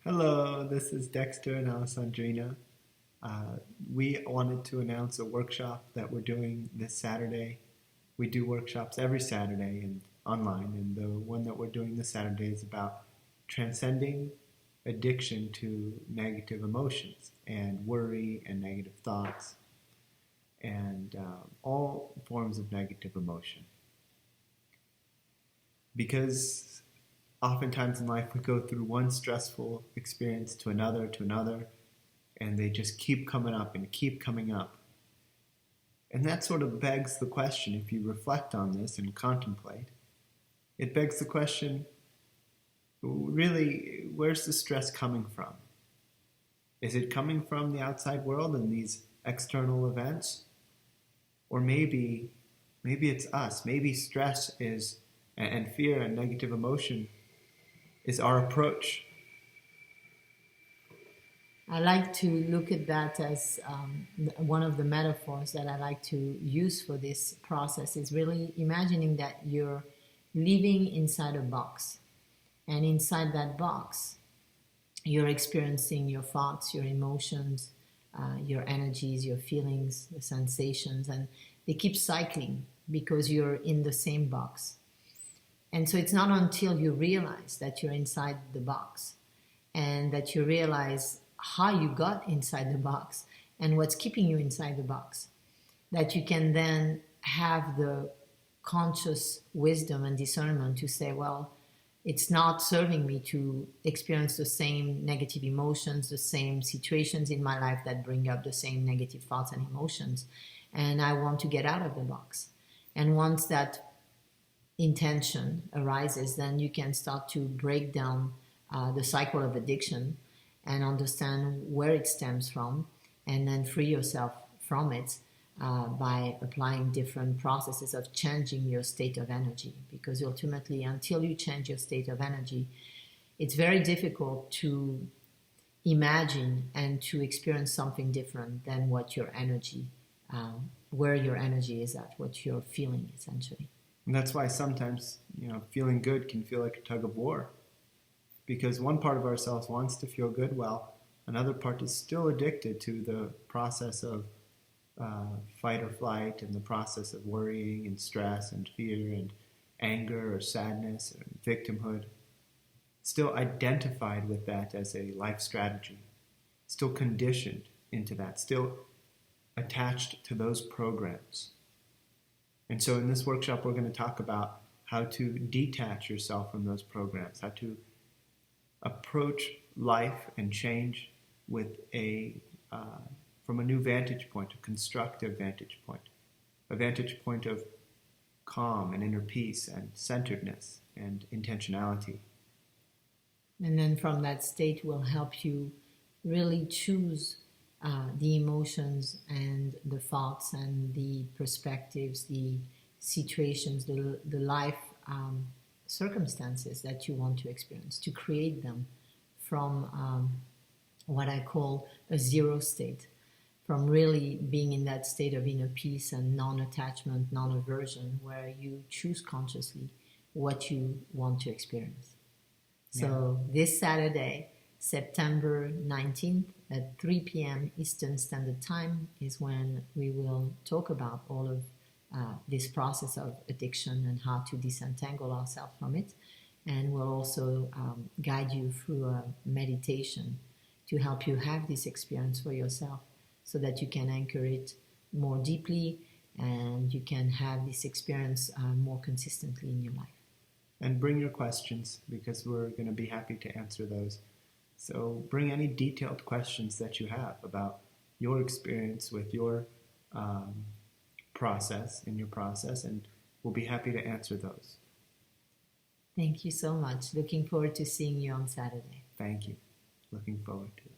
Hello, this is Dexter and Alessandrina. We wanted to announce a workshop that we're doing this Saturday. We do workshops every Saturday and online, and the one that we're doing this Saturday is about transcending addiction to negative emotions and worry and negative thoughts and all forms of negative emotion. Because oftentimes in life we go through one stressful experience to another, and they just keep coming up and keep coming up. And that sort of begs the question, if you reflect on this and contemplate, it begs the question, really, where's the stress coming from? Is it coming from the outside world and these external events? Or maybe it's us. Maybe stress is, and fear and negative emotion is our approach. I like to look at that as one of the metaphors that I like to use for this process is really imagining that you're living inside a box. And inside that box, you're experiencing your thoughts, your emotions, your energies, your feelings, the sensations, and they keep cycling because you're in the same box. And so it's not until you realize that you're inside the box and that you realize how you got inside the box and what's keeping you inside the box that you can then have the conscious wisdom and discernment to say, well, it's not serving me to experience the same negative emotions, the same situations in my life that bring up the same negative thoughts and emotions. And I want to get out of the box. And once that intention arises, then you can start to break down the cycle of addiction and understand where it stems from, and then free yourself from it by applying different processes of changing your state of energy. Because ultimately, until you change your state of energy, it's very difficult to imagine and to experience something different than what your energy, where your energy is at, what you're feeling essentially. And that's why sometimes, feeling good can feel like a tug of war. Because one part of ourselves wants to feel good, while another part is still addicted to the process of fight or flight, and the process of worrying and stress and fear and anger or sadness or victimhood. Still identified with that as a life strategy. Still conditioned into that. Still attached to those programs. And so in this workshop, we're going to talk about how to detach yourself from those programs, how to approach life and change with from a new vantage point, a constructive vantage point, a vantage point of calm and inner peace and centeredness and intentionality. And then from that state will help you really choose the emotions and the thoughts and the perspectives, the situations, the life circumstances that you want to experience, to create them from what I call a zero state, from really being in that state of inner peace and non-attachment, non-aversion, where you choose consciously what you want to experience. So this Saturday, September 19th at 3 p.m. Eastern Standard Time is when we will talk about all of this process of addiction and how to disentangle ourselves from it. And we'll also guide you through a meditation to help you have this experience for yourself so that you can anchor it more deeply and you can have this experience more consistently in your life. And bring your questions, because we're going to be happy to answer those. So bring any detailed questions that you have about your experience with your process, and we'll be happy to answer those. Thank you so much. Looking forward to seeing you on Saturday. Thank you. Looking forward to it.